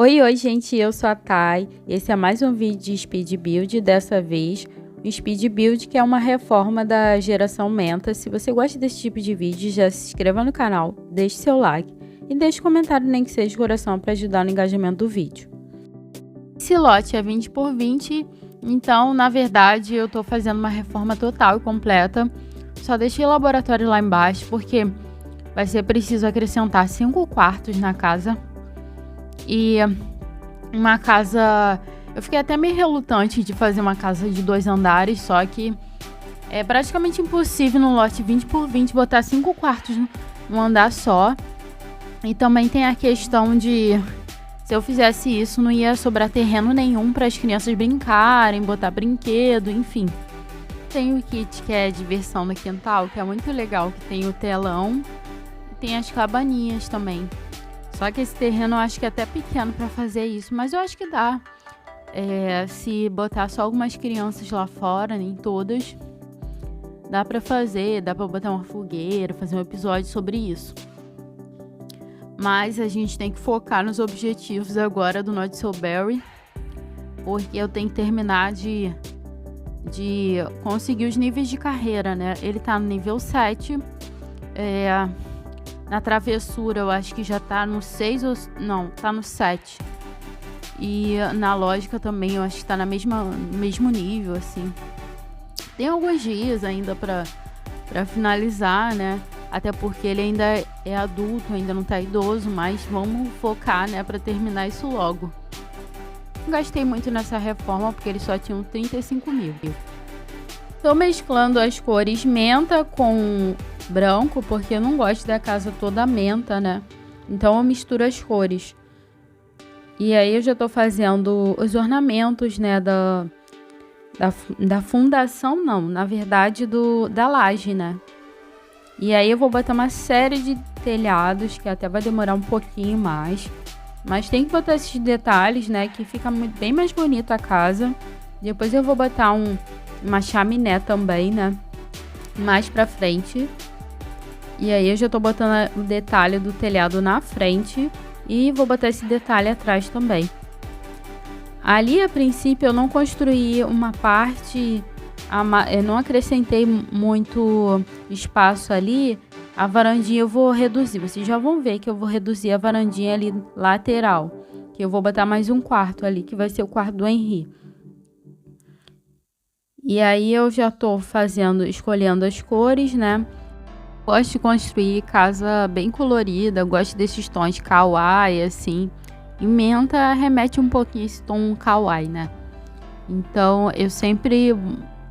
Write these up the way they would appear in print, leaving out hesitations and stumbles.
Oi, gente, eu sou a Thay. Esse é mais um vídeo de Speed Build, dessa vez o Speed Build, que é uma reforma da geração Menta. Se você gosta desse tipo de vídeo, já se inscreva no canal, deixe seu like e deixe comentário, nem que seja de coração, para ajudar no engajamento do vídeo. Esse lote é 20 por 20, então, na verdade, eu tô fazendo uma reforma total e completa. Só deixei o laboratório lá embaixo, porque vai ser preciso acrescentar 5 quartos na casa. E uma casa... Eu fiquei até meio relutante de fazer uma casa de 2 andares, só que é praticamente impossível no lote 20 por 20 botar 5 quartos num andar só. E também tem a questão de... Se eu fizesse isso, não ia sobrar terreno nenhum para as crianças brincarem, botar brinquedo, enfim. Tem o kit que é diversão no quintal, que é muito legal, que tem o telão e tem as cabaninhas também. Só que esse terreno eu acho que é até pequeno para fazer isso, mas eu acho que dá. Se botar só algumas crianças lá fora, nem todas, dá para fazer, dá para botar uma fogueira, fazer um episódio sobre isso. Mas a gente tem que focar nos objetivos agora do Not So Berry, porque eu tenho que terminar de conseguir os níveis de carreira, né? Ele tá no nível 7, na travessura eu acho que já tá no 6 ou... Não, tá no 7. E na lógica também eu acho que tá no mesmo nível, assim. Tem alguns dias ainda pra finalizar, né? Até porque ele ainda é adulto, ainda não tá idoso, mas vamos focar, né, pra terminar isso logo. Não gastei muito nessa reforma porque eles só tinham 35 mil. Tô mesclando as cores menta com branco, porque eu não gosto da casa toda menta, né? Então eu misturo as cores. E aí eu já tô fazendo os ornamentos, né, da fundação, não, na verdade da laje, né? E aí eu vou botar uma série de telhados, que até vai demorar um pouquinho mais. Mas tem que botar esses detalhes, né, que fica bem mais bonita a casa. Depois eu vou botar uma chaminé também, né, mais pra frente. E aí eu já tô botando o detalhe do telhado na frente e vou botar esse detalhe atrás também. Ali, a princípio, eu não construí uma parte, eu não acrescentei muito espaço ali. A varandinha eu vou reduzir, vocês já vão ver que eu vou reduzir a varandinha ali lateral. Que eu vou botar mais um quarto ali, que vai ser o quarto do Henry. E aí eu já tô escolhendo as cores, né? Gosto de construir casa bem colorida, gosto desses tons kawaii, assim. E menta remete um pouquinho esse tom kawaii, né? Então eu sempre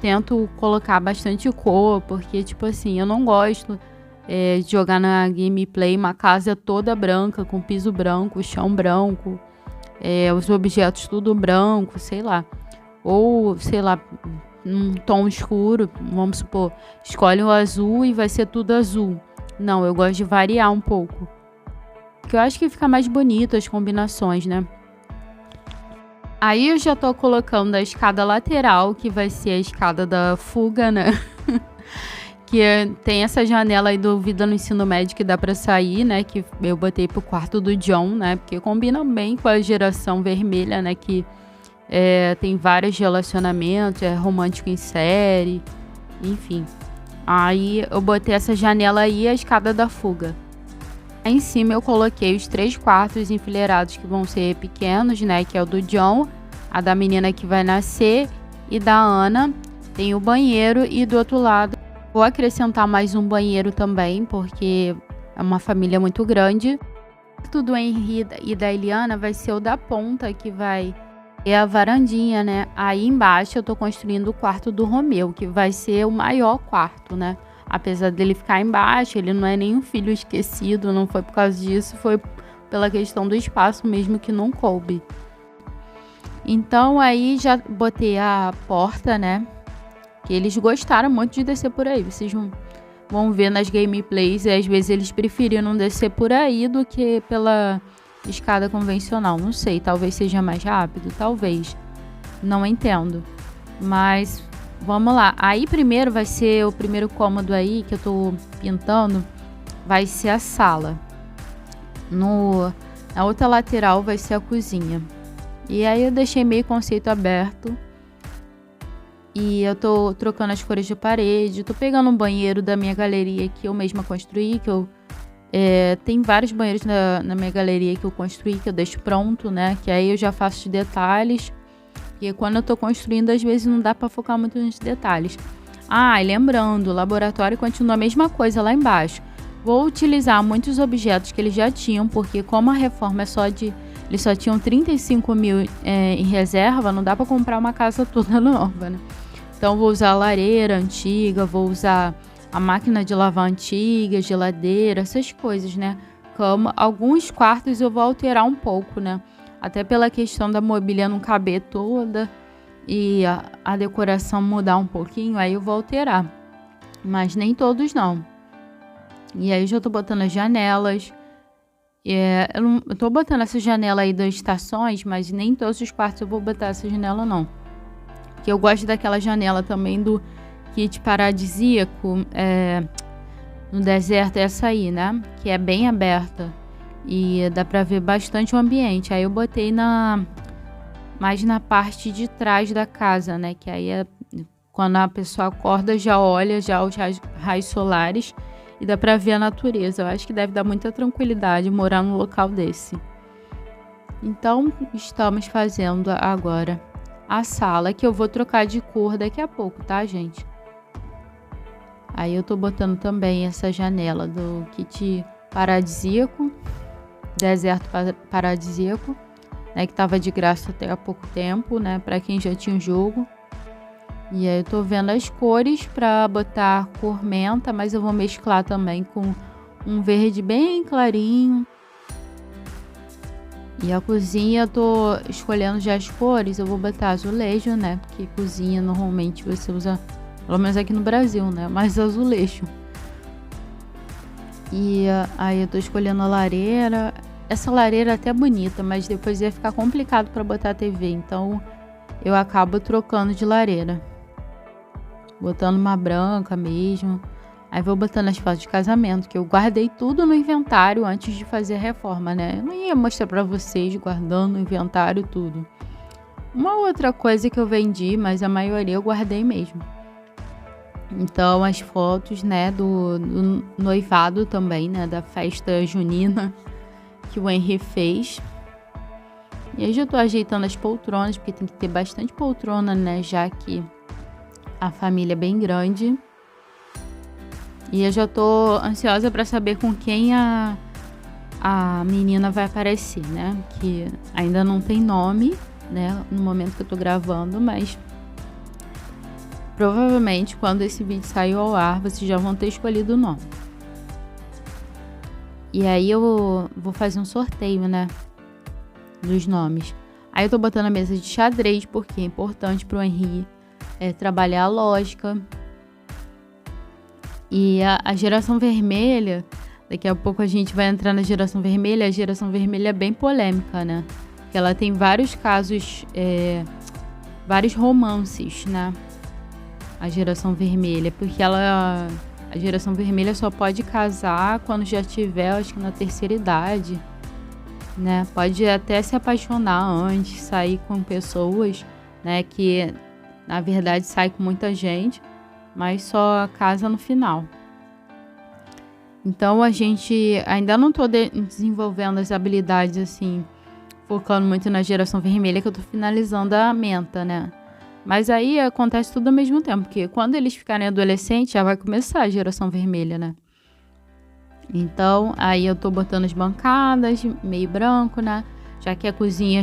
tento colocar bastante cor, porque, tipo assim, eu não gosto de jogar na gameplay uma casa toda branca, com piso branco, chão branco, os objetos tudo branco, sei lá. Ou, sei lá, um tom escuro, vamos supor, escolhe o azul e vai ser tudo azul. Não, eu gosto de variar um pouco, porque eu acho que fica mais bonito as combinações, né? Aí eu já tô colocando a escada lateral, que vai ser a escada da fuga, né? Que tem essa janela aí do Vida no Ensino Médio que dá pra sair, né? Que eu botei pro quarto do John, né? Porque combina bem com a geração vermelha, né? Que tem vários relacionamentos, é romântico em série, enfim. Aí eu botei essa janela aí e a escada da fuga. Aí em cima eu coloquei os 3 quartos enfileirados que vão ser pequenos, né? Que é o do John, a da menina que vai nascer e da Ana. Tem o banheiro e do outro lado vou acrescentar mais um banheiro também, porque é uma família muito grande. O quarto do Henry e da Eliana vai ser o da ponta, que vai ter a varandinha, né? Aí embaixo eu tô construindo o quarto do Romeu, que vai ser o maior quarto, né? Apesar dele ficar embaixo, ele não é nenhum filho esquecido, não foi por causa disso, foi pela questão do espaço mesmo que não coube. Então aí já botei a porta, né? Que eles gostaram muito de descer por aí. Vocês vão ver nas gameplays, e às vezes eles preferiram descer por aí do que pela escada convencional. Não sei, talvez seja mais rápido, talvez. Não entendo. Mas vamos lá. Aí primeiro vai ser o primeiro cômodo aí que eu tô pintando. Vai ser a sala. A outra lateral vai ser a cozinha. E aí eu deixei meio conceito aberto. E eu tô trocando as cores de parede. Tô pegando um banheiro da minha galeria que eu mesma construí. Tem vários banheiros na minha galeria que eu construí, que eu deixo pronto, né? Que aí eu já faço os detalhes. Porque quando eu tô construindo, às vezes não dá pra focar muito nos detalhes. Ah, e lembrando, o laboratório continua a mesma coisa lá embaixo. Vou utilizar muitos objetos que eles já tinham, porque como a reforma é só de... Eles só tinham 35 mil em reserva, não dá pra comprar uma casa toda nova, né? Então vou usar a lareira antiga, vou usar a máquina de lavar antiga, geladeira, essas coisas, né? Cama. Alguns quartos eu vou alterar um pouco, né? Até pela questão da mobília não caber toda e a decoração mudar um pouquinho, aí eu vou alterar. Mas nem todos não. E aí eu já tô botando as janelas. Eu tô botando essa janela aí das estações, mas nem em todos os quartos eu vou botar essa janela não. Porque eu gosto daquela janela também do kit paradisíaco, no deserto, essa aí, né? Que é bem aberta. E dá pra ver bastante o ambiente. Aí eu botei mais na parte de trás da casa, né? Que aí quando a pessoa acorda, já olha já os raios solares e dá pra ver a natureza. Eu acho que deve dar muita tranquilidade morar num local desse. Então, estamos fazendo agora a sala, que eu vou trocar de cor daqui a pouco, tá, gente? Aí eu tô botando também essa janela do kit paradisíaco, deserto paradisíaco, né, que tava de graça até há pouco tempo, né, pra quem já tinha o jogo. E aí eu tô vendo as cores pra botar cor menta, mas eu vou mesclar também com um verde bem clarinho. E a cozinha eu tô escolhendo já as cores, eu vou botar azulejo, né, porque cozinha normalmente você usa, pelo menos aqui no Brasil, né, mais azulejo. E aí eu tô escolhendo a lareira. Essa lareira é até bonita, mas depois ia ficar complicado para botar a TV, então eu acabo trocando de lareira. Botando uma branca mesmo. Aí vou botando as fotos de casamento, que eu guardei tudo no inventário antes de fazer a reforma, né? Eu não ia mostrar para vocês guardando o inventário tudo. Uma outra coisa que eu vendi, mas a maioria eu guardei mesmo. Então as fotos, né, do noivado também, né, da festa junina que o Henry fez. E aí já tô ajeitando as poltronas, porque tem que ter bastante poltrona, né, já que a família é bem grande. E eu já tô ansiosa para saber com quem a menina vai aparecer, né, que ainda não tem nome, né, no momento que eu tô gravando, mas provavelmente quando esse vídeo sair ao ar, vocês já vão ter escolhido o nome. E aí eu vou fazer um sorteio, né, dos nomes. Aí eu tô botando a mesa de xadrez, porque é importante pro Henry trabalhar a lógica. E a geração vermelha, daqui a pouco a gente vai entrar na geração vermelha. A geração vermelha é bem polêmica, né? Porque ela tem vários casos, vários romances, né? A geração vermelha, porque a geração vermelha só pode casar quando já tiver, acho que na terceira idade, né? Pode até se apaixonar antes, sair com pessoas, né? Que na verdade sai com muita gente, mas só casa no final. Então a gente ainda não tô desenvolvendo as habilidades assim, focando muito na geração vermelha, que eu tô finalizando a menta, né? Mas aí acontece tudo ao mesmo tempo, porque quando eles ficarem adolescentes, já vai começar a geração vermelha, né? Então, aí eu tô botando as bancadas, meio branco, né? Já que a cozinha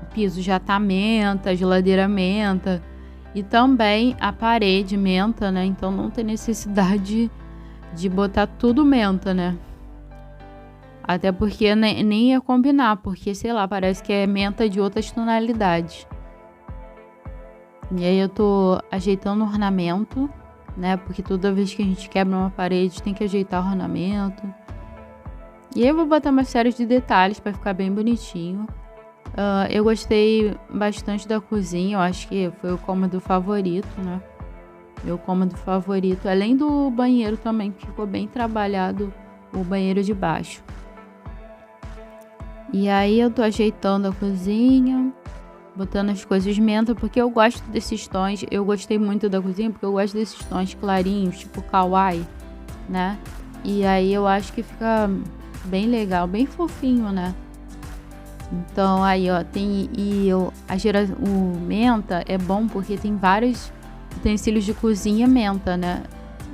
o piso já tá menta, a geladeira menta. E também a parede menta, né? Então não tem necessidade de botar tudo menta, né? Até porque nem ia combinar, porque, sei lá, parece que é menta de outras tonalidades. E aí eu tô ajeitando o ornamento, né? Porque toda vez que a gente quebra uma parede, tem que ajeitar o ornamento. E aí eu vou botar uma série de detalhes para ficar bem bonitinho. Eu gostei bastante da cozinha, eu acho que foi o cômodo favorito, né? Meu cômodo favorito, além do banheiro também, que ficou bem trabalhado, o banheiro de baixo. E aí eu tô ajeitando a cozinha, botando as coisas menta, porque eu gosto desses tons. Eu gostei muito da cozinha porque eu gosto desses tons clarinhos, tipo kawaii, né? E aí eu acho que fica bem legal, bem fofinho, né? Então aí, ó, o menta é bom porque tem vários utensílios de cozinha menta, né?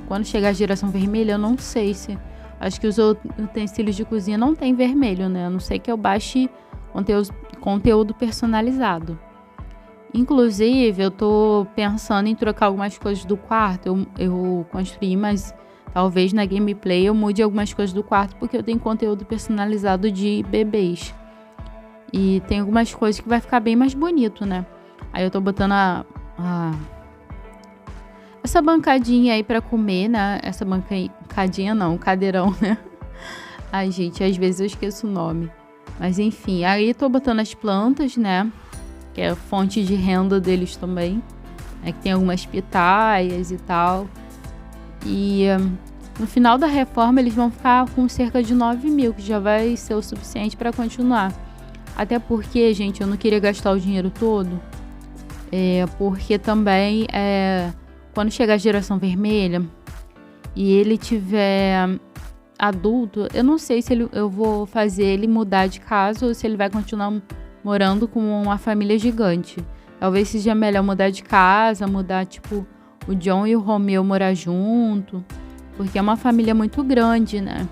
Quando chegar a geração vermelha, eu não sei se... Acho que os utensílios de cozinha não tem vermelho, né? A não sei que eu baixe conteúdo personalizado. Inclusive, eu tô pensando em trocar algumas coisas do quarto. Eu construí, mas talvez na gameplay eu mude algumas coisas do quarto, porque eu tenho conteúdo personalizado de bebês. E tem algumas coisas que vai ficar bem mais bonito, né? Aí eu tô botando essa bancadinha aí pra comer, né? Essa bancadinha não, cadeirão, né? Ai, gente, às vezes eu esqueço o nome. Mas enfim, aí tô botando as plantas, né? Que é fonte de renda deles também. Que tem algumas pitaias e tal. E no final da reforma eles vão ficar com cerca de 9 mil, que já vai ser o suficiente pra continuar. Até porque, gente, eu não queria gastar o dinheiro todo. Porque também, quando chegar a geração vermelha e ele tiver adulto, eu não sei se eu vou fazer ele mudar de casa ou se ele vai continuar morando com uma família gigante. Talvez seja melhor mudar de casa, mudar, tipo, o John e o Romeu morar junto. Porque é uma família muito grande, né?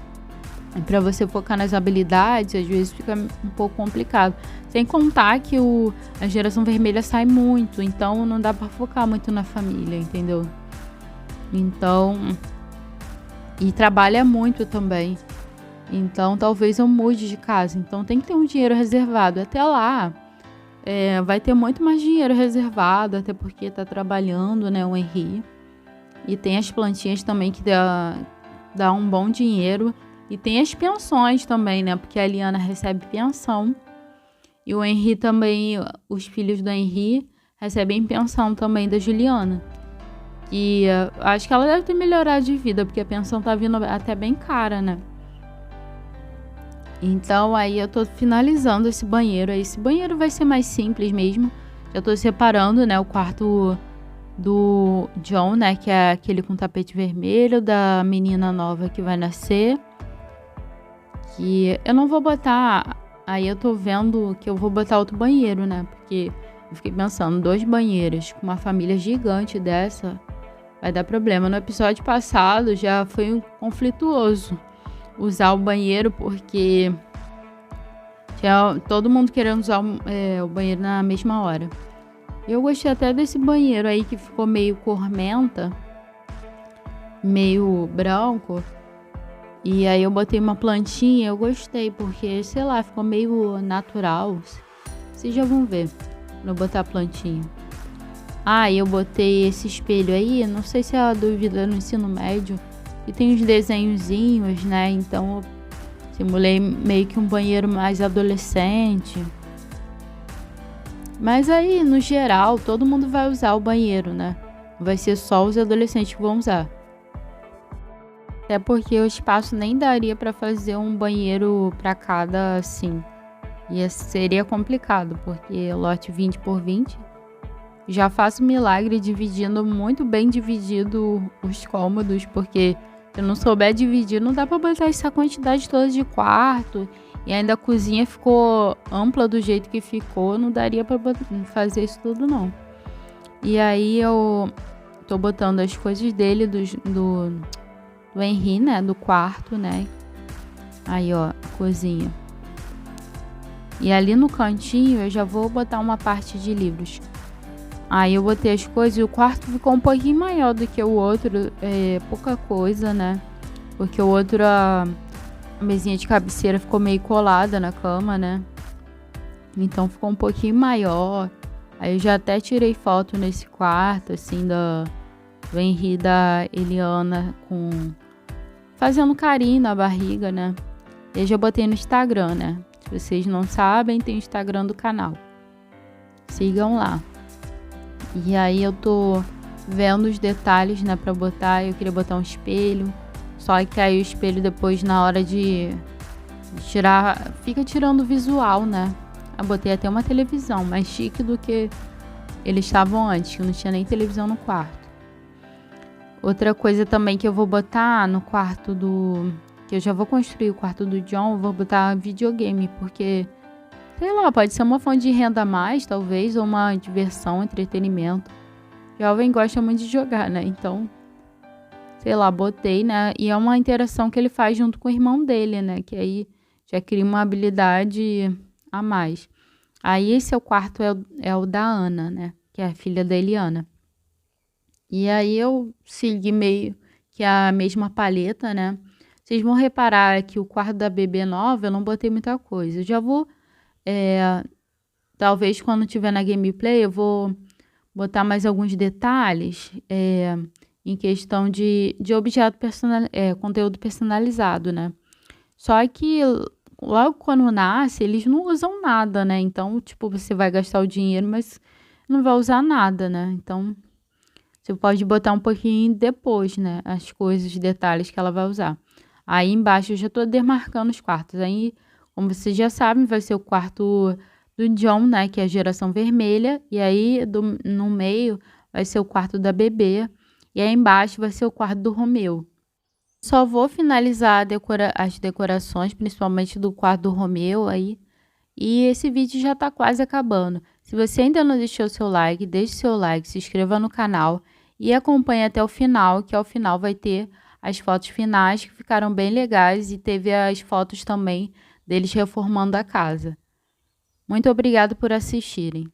E pra você focar nas habilidades, às vezes fica um pouco complicado. Sem contar que a geração vermelha sai muito, então não dá pra focar muito na família, entendeu? Então... E trabalha muito também. Então talvez eu mude de casa. Então tem que ter um dinheiro reservado. Até lá, vai ter muito mais dinheiro reservado, até porque tá trabalhando, né, o Henry. E tem as plantinhas também que dá um bom dinheiro. E tem as pensões também, né? Porque a Eliana recebe pensão. E o Henry também, os filhos do Henry recebem pensão também da Juliana. E acho que ela deve ter melhorado de vida, porque a pensão tá vindo até bem cara, né? Então aí eu tô finalizando esse banheiro. Esse banheiro vai ser mais simples mesmo. Já tô separando, né, o quarto do John, né? Que é aquele com tapete vermelho, da menina nova que vai nascer. Que eu não vou botar... Aí eu tô vendo que eu vou botar outro banheiro, né? Porque eu fiquei pensando, 2 banheiros com uma família gigante dessa, vai dar problema. No episódio passado já foi conflituoso usar o banheiro, porque tinha todo mundo querendo usar o banheiro na mesma hora. Eu gostei até desse banheiro aí que ficou meio cor menta, meio branco. E aí eu botei uma plantinha, eu gostei, porque, sei lá, ficou meio natural. Vocês já vão ver quando eu botar a plantinha. E eu botei esse espelho aí, não sei se é a dúvida no ensino médio, e tem uns desenhozinhos, né? Então eu simulei meio que um banheiro mais adolescente. Mas aí, no geral, todo mundo vai usar o banheiro, né? Vai ser só os adolescentes que vão usar. Até porque o espaço nem daria pra fazer um banheiro pra cada, assim. Seria complicado, porque lote 20 por 20. Já faço milagre dividindo muito bem dividido os cômodos, porque se eu não souber dividir, não dá pra botar essa quantidade toda de quarto. E ainda a cozinha ficou ampla do jeito que ficou, não daria pra fazer isso tudo, não. E aí eu tô botando as coisas dele, do Henry, né? Do quarto, né? Aí, ó, a cozinha. E ali no cantinho eu já vou botar uma parte de livros. Aí eu botei as coisas e o quarto ficou um pouquinho maior do que o outro. Pouca coisa, né? Porque o outro, a mesinha de cabeceira ficou meio colada na cama, né? Então ficou um pouquinho maior. Aí eu já até tirei foto nesse quarto, assim, do Henry, da Eliana, fazendo carinho na barriga, né? Eu já botei no Instagram, né? Se vocês não sabem, tem o Instagram do canal. Sigam lá. E aí eu tô vendo os detalhes, né, pra botar. Eu queria botar um espelho. Só que aí o espelho depois, na hora de Fica tirando o visual, né? Eu botei até uma televisão, mais chique do que eles estavam antes, que não tinha nem televisão no quarto. Outra coisa também que eu vou botar no quarto que eu já vou construir o quarto do John, eu vou botar videogame, porque, sei lá, pode ser uma fonte de renda a mais, talvez, ou uma diversão, entretenimento. O jovem gosta muito de jogar, né? Então, sei lá, botei, né? E é uma interação que ele faz junto com o irmão dele, né? Que aí já cria uma habilidade a mais. Aí esse é o quarto, é o da Ana, né? Que é a filha da Eliana. E aí eu segui meio que a mesma paleta, né? Vocês vão reparar que o quarto da bebê nova eu não botei muita coisa. Eu já vou, talvez quando tiver na gameplay, eu vou botar mais alguns detalhes em questão de objeto conteúdo personalizado, né? Só que logo quando nasce, eles não usam nada, né? Então, tipo, você vai gastar o dinheiro, mas não vai usar nada, né? Então, você pode botar um pouquinho depois, né? As coisas, os detalhes que ela vai usar. Aí embaixo eu já tô demarcando os quartos. Aí, como vocês já sabem, vai ser o quarto do John, né? Que é a geração vermelha. E aí, no meio, vai ser o quarto da bebê. E aí embaixo vai ser o quarto do Romeu. Só vou finalizar as decorações, principalmente do quarto do Romeu aí. E esse vídeo já tá quase acabando. Se você ainda não deixou seu like, deixe seu like, se inscreva no canal e acompanhe até o final, que ao final vai ter as fotos finais que ficaram bem legais e teve as fotos também deles reformando a casa. Muito obrigada por assistirem.